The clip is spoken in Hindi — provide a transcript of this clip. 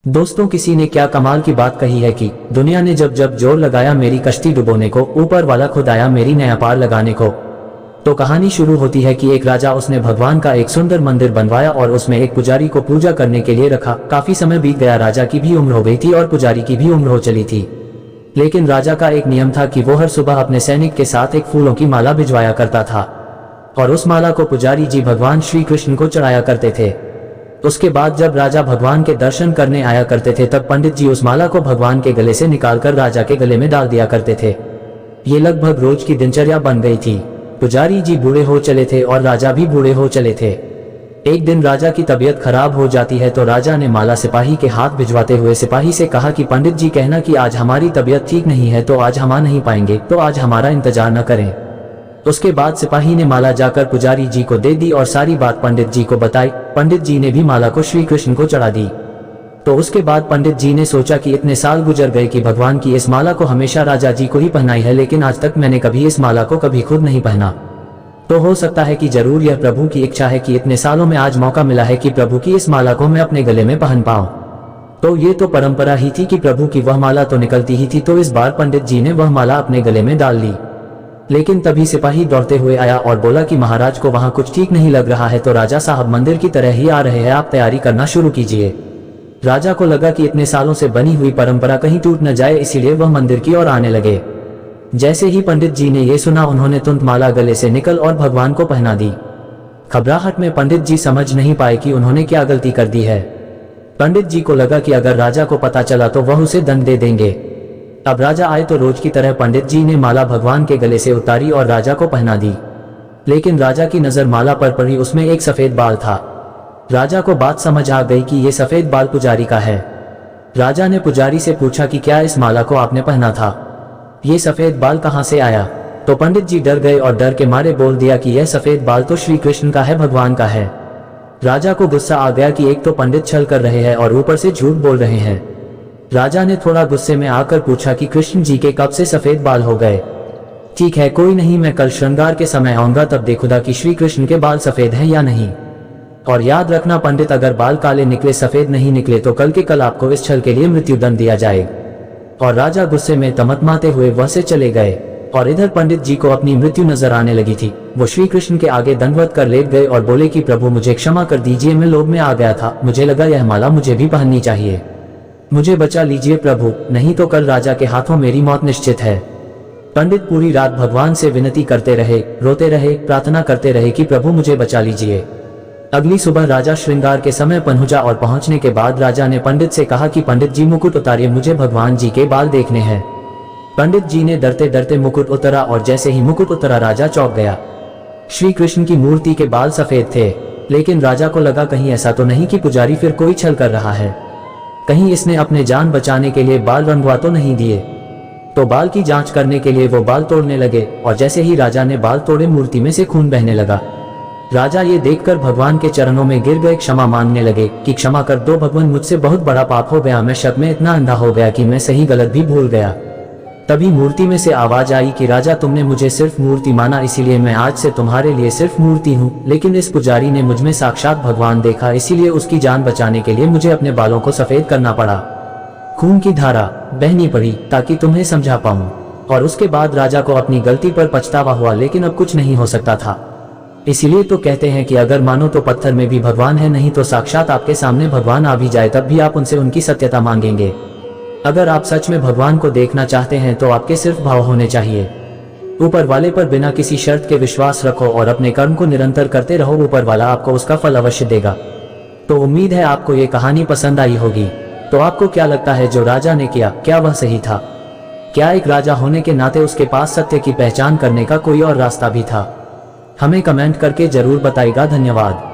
दोस्तों, किसी ने क्या कमाल की बात कही है कि दुनिया ने जब जब जोर लगाया मेरी कश्ती डुबोने को, ऊपर वाला खुद आया मेरी नया पार लगाने को। तो कहानी शुरू होती है कि एक राजा, उसने भगवान का एक सुंदर मंदिर बनवाया और उसमें एक पुजारी को पूजा करने के लिए रखा। काफी समय बीत गया, राजा की भी उम्र हो गई थी और पुजारी की भी उम्र हो चली थी। लेकिन राजा का एक नियम था कि वो हर सुबह अपने सैनिक के साथ एक फूलों की माला भिजवाया करता था और उस माला को पुजारी जी भगवान श्री कृष्ण को चढ़ाया करते थे। उसके बाद जब राजा भगवान के दर्शन करने आया करते थे, तब पंडित जी उस माला को भगवान के गले से निकालकर राजा के गले में डाल दिया करते थे। ये लगभग रोज की दिनचर्या बन गई थी। पुजारी जी बूढ़े हो चले थे और राजा भी बूढ़े हो चले थे। एक दिन राजा की तबीयत खराब हो जाती है, तो राजा ने माला सिपाही के हाथ भिजवाते हुए सिपाही से कहा कि पंडित जी कहना कि आज हमारी तबीयत ठीक नहीं है, तो आज हम आ नहीं पाएंगे, तो आज हमारा इंतजार न करें। उसके बाद सिपाही ने माला जाकर पुजारी जी को दे दी और सारी बात पंडित जी को बताई। पंडित जी ने भी माला को श्री कृष्ण को चढ़ा दी। तो उसके बाद पंडित जी ने सोचा कि इतने साल गुजर गए कि भगवान की इस माला को हमेशा राजा जी को ही पहनाई है, लेकिन आज तक मैंने कभी इस माला को कभी खुद नहीं पहना। तो हो सकता है कि जरूर यह प्रभु की इच्छा है कि इतने सालों में आज मौका मिला है कि प्रभु की इस माला को मैं अपने गले में पहन पाऊं। तो ये तो परंपरा ही थी कि प्रभु की वह माला तो निकलती ही थी, तो इस बार पंडित जी ने वह माला अपने गले में डाल ली। लेकिन तभी सिपाही दौड़ते हुए आया और बोला कि महाराज को वहां कुछ ठीक नहीं लग रहा है, तो राजा साहब मंदिर की तरह ही आ रहे हैं, आप तैयारी करना शुरू कीजिए। राजा को लगा कि इतने सालों से बनी हुई परंपरा कहीं टूट न जाए, इसीलिए वह मंदिर की ओर आने लगे। जैसे ही पंडित जी ने ये सुना, उन्होंने तुरंत माला गले से निकल और भगवान को पहना दी। घबराहट में पंडित जी समझ नहीं पाए कि उन्होंने क्या गलती कर दी है। पंडित जी को लगा कि अगर राजा को पता चला तो वह उसे दंड दे देंगे। अब राजा आए तो रोज की तरह पंडित जी ने माला भगवान के गले से उतारी और राजा को पहना दी। लेकिन राजा की नजर माला पर पड़ी, उसमें एक सफेद बाल था। राजा को बात समझ आ गई कि यह सफेद बाल पुजारी का है। राजा ने पुजारी से पूछा कि क्या इस माला को आपने पहना था? ये सफेद बाल कहाँ से आया? तो पंडित जी डर गए और डर के मारे बोल दिया कि यह सफेद बाल तो श्री कृष्ण का है, भगवान का है। राजा को गुस्सा आ गया कि एक तो पंडित छल कर रहे हैं और ऊपर से झूठ बोल रहे हैं। राजा ने थोड़ा गुस्से में आकर पूछा कि कृष्ण जी के कब से सफेद बाल हो गए? ठीक है, कोई नहीं, मैं कल श्रृंगार के समय आऊंगा, तब देखूंगा कि श्री कृष्ण के बाल सफेद हैं या नहीं। और याद रखना पंडित, अगर बाल काले निकले, सफेद नहीं निकले, तो कल के कल आपको इस छल के लिए मृत्युदंड दिया जाएगा। और राजा गुस्से में तमतमाते हुए वहां से चले गए। और इधर पंडित जी को अपनी मृत्यु नजर आने लगी थी। वो श्री कृष्ण के आगे दंडवत कर लेट गए और बोले कि प्रभु मुझे क्षमा कर दीजिए, मैं लोभ में आ गया था, मुझे लगा यह माला मुझे भी पहननी चाहिए, मुझे बचा लीजिए प्रभु, नहीं तो कल राजा के हाथों मेरी मौत निश्चित है। पंडित पूरी रात भगवान से विनती करते रहे, रोते रहे, प्रार्थना करते रहे कि प्रभु मुझे बचा लीजिए। अगली सुबह राजा श्रृंगार के समय पहुंचा और पहुंचने के बाद राजा ने पंडित से कहा कि पंडित जी मुकुट उतारिए, मुझे भगवान जी के बाल देखने हैं। पंडित जी ने डरते डरते मुकुट उतरा और जैसे ही मुकुट उतरा राजा चौंक गया। श्री कृष्ण की मूर्ति के बाल सफेद थे, लेकिन राजा को लगा कहीं ऐसा तो नहीं कि पुजारी फिर कोई छल कर रहा है, कहीं इसने अपने जान बचाने के लिए बाल रंगवा तो नहीं दिए। तो बाल की जांच करने के लिए वो बाल तोड़ने लगे और जैसे ही राजा ने बाल तोड़े, मूर्ति में से खून बहने लगा। राजा ये देखकर भगवान के चरणों में गिर गए, क्षमा मांगने लगे कि क्षमा कर दो भगवान, मुझसे बहुत बड़ा पाप हो गया, मैं शक में इतना अंधा हो गया कि मैं सही गलत भी भूल गया। तभी मूर्ति में से आवाज आई कि राजा, तुमने मुझे सिर्फ मूर्ति माना, इसीलिए मैं आज से तुम्हारे लिए सिर्फ मूर्ति हूँ। लेकिन इस पुजारी ने मुझमें साक्षात भगवान देखा, इसीलिए उसकी जान बचाने के लिए मुझे अपने बालों को सफेद करना पड़ा, खून की धारा बहनी पड़ी ताकि तुम्हें समझा पाऊं। और उसके बाद राजा को अपनी गलती पर पछतावा हुआ, लेकिन अब कुछ नहीं हो सकता था। इसीलिए तो कहते हैं कि अगर मानो तो पत्थर में भी भगवान है, नहीं तो साक्षात आपके सामने भगवान आ भी जाए तब भी आप उनसे उनकी सत्यता मांगेंगे। अगर आप सच में भगवान को देखना चाहते हैं तो आपके सिर्फ भाव होने चाहिए। ऊपर वाले पर बिना किसी शर्त के विश्वास रखो और अपने कर्म को निरंतर करते रहो, ऊपर वाला आपको उसका फल अवश्य देगा। तो उम्मीद है आपको ये कहानी पसंद आई होगी। तो आपको क्या लगता है जो राजा ने किया, क्या वह सही था? क्या एक राजा होने के नाते उसके पास सत्य की पहचान करने का कोई और रास्ता भी था? हमें कमेंट करके जरूर बताइएगा। धन्यवाद।